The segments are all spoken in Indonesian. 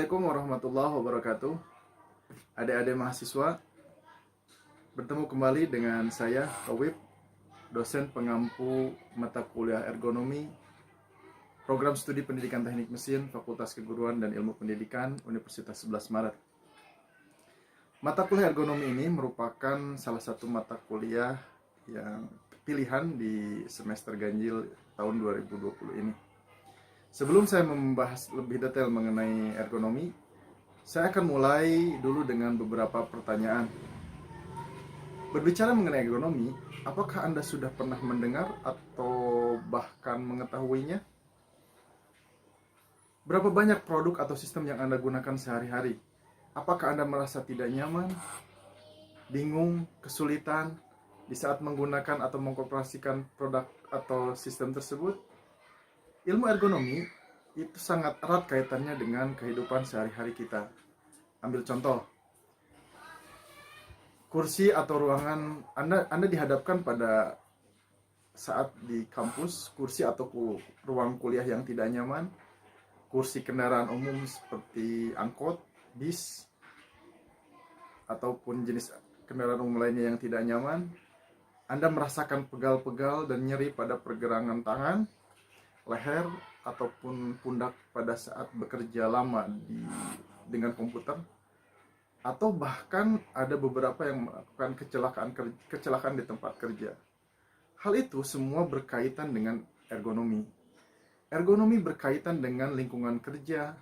Assalamualaikum warahmatullahi wabarakatuh. Adik-adik mahasiswa, bertemu kembali dengan saya, Tauwib, dosen pengampu mata kuliah ergonomi, program studi pendidikan teknik mesin, Fakultas Keguruan dan Ilmu Pendidikan, Universitas 11 Maret. Mata kuliah ergonomi ini merupakan salah satu mata kuliah yang pilihan di semester ganjil tahun 2020 ini. Sebelum saya membahas lebih detail mengenai ergonomi, saya akan mulai dulu dengan beberapa pertanyaan. Berbicara mengenai ergonomi, apakah Anda sudah pernah mendengar atau bahkan mengetahuinya? Berapa banyak produk atau sistem yang Anda gunakan sehari-hari? Apakah Anda merasa tidak nyaman, bingung, kesulitan di saat menggunakan atau mengoperasikan produk atau sistem tersebut? Ilmu ergonomi itu sangat erat kaitannya dengan kehidupan sehari-hari kita. Ambil contoh, kursi atau ruangan Anda dihadapkan pada saat di kampus, kursi atau ruang kuliah yang tidak nyaman, kursi kendaraan umum seperti angkot, bis, ataupun jenis kendaraan umum lainnya yang tidak nyaman. Anda merasakan pegal-pegal dan nyeri pada pergelangan tangan, leher, ataupun pundak pada saat bekerja lama dengan komputer, atau bahkan ada beberapa yang melakukan kecelakaan di tempat kerja. Hal itu semua berkaitan dengan ergonomi. Ergonomi berkaitan dengan lingkungan kerja,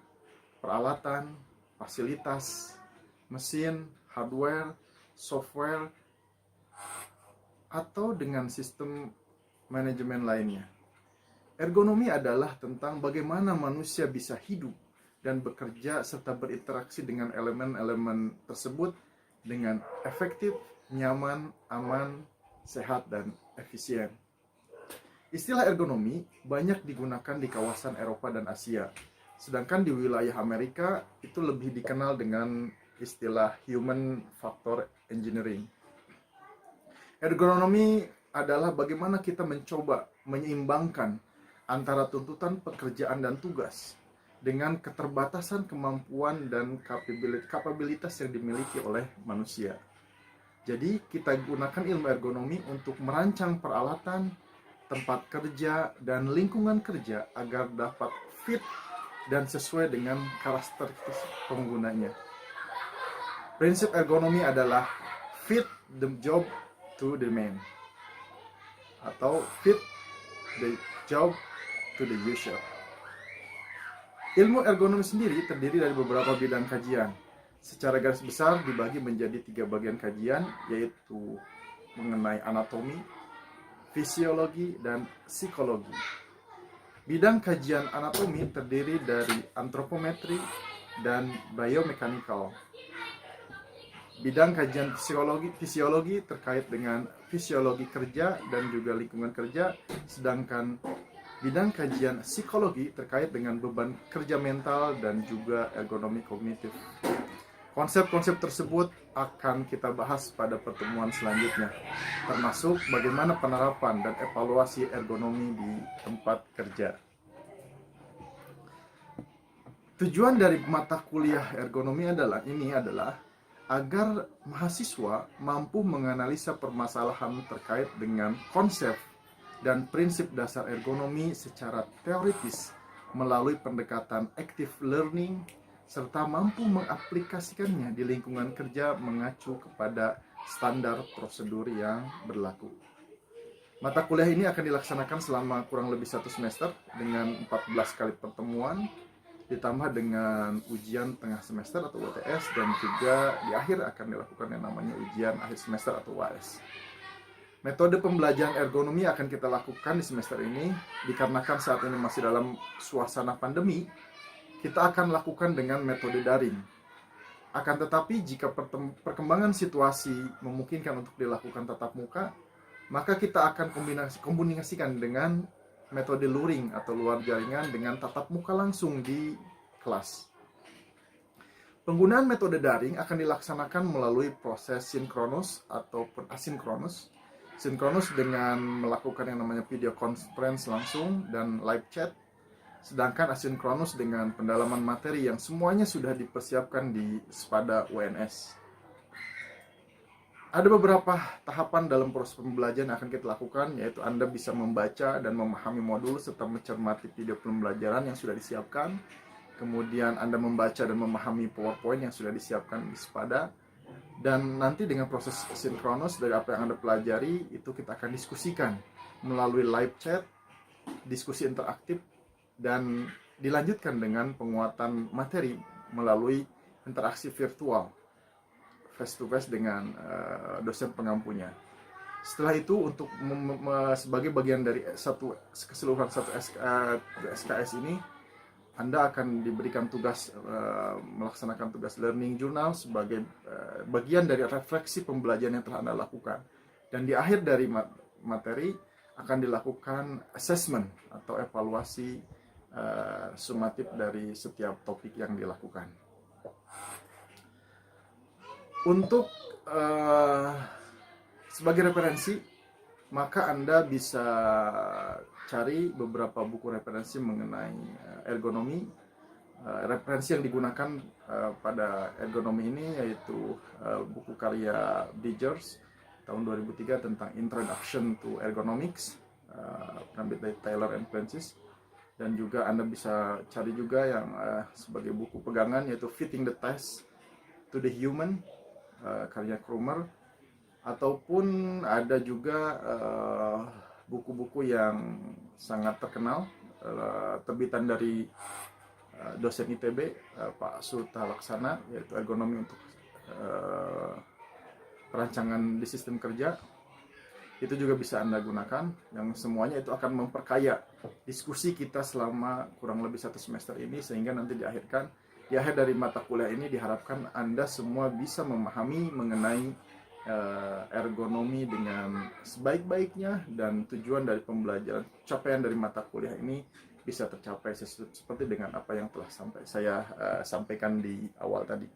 peralatan, fasilitas, mesin, hardware, software, atau dengan sistem manajemen lainnya. Ergonomi adalah tentang bagaimana manusia bisa hidup dan bekerja serta berinteraksi dengan elemen-elemen tersebut dengan efektif, nyaman, aman, sehat, dan efisien. Istilah ergonomi banyak digunakan di kawasan Eropa dan Asia, sedangkan di wilayah Amerika itu lebih dikenal dengan istilah human factor engineering. Ergonomi adalah bagaimana kita mencoba menyeimbangkan antara tuntutan pekerjaan dan tugas dengan keterbatasan kemampuan dan kapabilitas yang dimiliki oleh manusia. Jadi kita gunakan ilmu ergonomi untuk merancang peralatan, tempat kerja, dan lingkungan kerja agar dapat fit dan sesuai dengan karakteristik penggunanya. Prinsip ergonomi adalah fit the job to the man, atau fit the job to the user. Ilmu ergonomi sendiri terdiri dari beberapa bidang kajian. Secara garis besar dibagi menjadi 3 bagian kajian, yaitu mengenai anatomi, fisiologi, dan psikologi. Bidang kajian anatomi terdiri dari antropometri dan biomechanical. Bidang kajian fisiologi terkait dengan fisiologi kerja dan juga lingkungan kerja, sedangkan bidang kajian psikologi terkait dengan beban kerja mental dan juga ergonomi kognitif. Konsep-konsep tersebut akan kita bahas pada pertemuan selanjutnya, termasuk bagaimana penerapan dan evaluasi ergonomi di tempat kerja. Tujuan dari mata kuliah ergonomi adalah agar mahasiswa mampu menganalisa permasalahan terkait dengan konsep dan prinsip dasar ergonomi secara teoritis melalui pendekatan active learning, serta mampu mengaplikasikannya di lingkungan kerja mengacu kepada standar prosedur yang berlaku. Mata kuliah ini akan dilaksanakan selama kurang lebih 1 semester dengan 14 kali pertemuan, ditambah dengan ujian tengah semester atau UTS, dan juga di akhir akan dilakukan yang namanya ujian akhir semester atau UAS. Metode pembelajaran ergonomi akan kita lakukan di semester ini dikarenakan saat ini masih dalam suasana pandemi. Kita akan lakukan dengan metode daring. Akan tetapi jika perkembangan situasi memungkinkan untuk dilakukan tatap muka, maka kita akan kombinasikan dengan metode luring atau luar jaringan dengan tatap muka langsung di kelas. Penggunaan metode daring akan dilaksanakan melalui proses sinkronus ataupun asinkronus. Sinkronus dengan melakukan yang namanya video conference langsung dan live chat, sedangkan asinkronus dengan pendalaman materi yang semuanya sudah dipersiapkan di Spada UNS. Ada beberapa tahapan dalam proses pembelajaran yang akan kita lakukan, yaitu Anda bisa membaca dan memahami modul serta mencermati video pembelajaran yang sudah disiapkan. Kemudian Anda membaca dan memahami PowerPoint yang sudah disiapkan di Spada. Dan nanti dengan proses sinkronus dari apa yang Anda pelajari, itu kita akan diskusikan melalui live chat, diskusi interaktif, dan dilanjutkan dengan penguatan materi melalui interaksi virtual face to face dengan dosen pengampunya. Setelah itu, untuk sebagai bagian dari keseluruhan satu SKS ini, Anda akan diberikan tugas melaksanakan tugas learning journal sebagai bagian dari refleksi pembelajaran yang telah Anda lakukan. Dan di akhir dari materi akan dilakukan assessment atau evaluasi sumatif dari setiap topik yang dilakukan. Untuk sebagai referensi, maka Anda bisa cari beberapa buku referensi mengenai ergonomi. Referensi yang digunakan pada ergonomi ini yaitu buku karya Bridgers tahun 2003 tentang Introduction to Ergonomics, penerbit dari Taylor and Francis. Dan juga Anda bisa cari juga yang sebagai buku pegangan, yaitu Fitting the Test to the Human, karya Krumer. Ataupun ada juga buku-buku yang sangat terkenal, terbitan dari dosen ITB, Pak Sulta Laksana, yaitu Ergonomi untuk perancangan di sistem kerja. Itu juga bisa Anda gunakan, yang semuanya itu akan memperkaya diskusi kita selama kurang lebih 1 semester ini, sehingga nanti di akhir dari mata kuliah ini diharapkan Anda semua bisa memahami mengenai ergonomi dengan sebaik-baiknya, dan tujuan dari pembelajaran, capaian dari mata kuliah ini bisa tercapai seperti dengan apa yang telah saya sampaikan di awal tadi.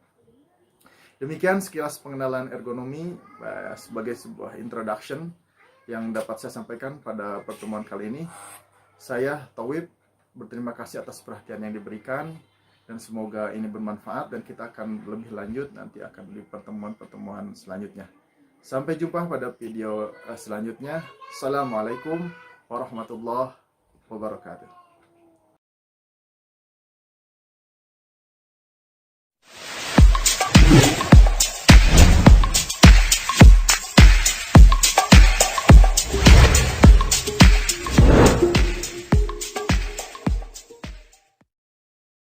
Demikian sekilas pengenalan ergonomi sebagai sebuah introduction yang dapat saya sampaikan pada pertemuan kali ini. Saya Tauhid berterima kasih atas perhatian yang diberikan, dan semoga ini bermanfaat, dan kita akan lebih lanjut nanti akan di pertemuan-pertemuan selanjutnya. Sampai jumpa pada video selanjutnya. Assalamualaikum warahmatullahi wabarakatuh.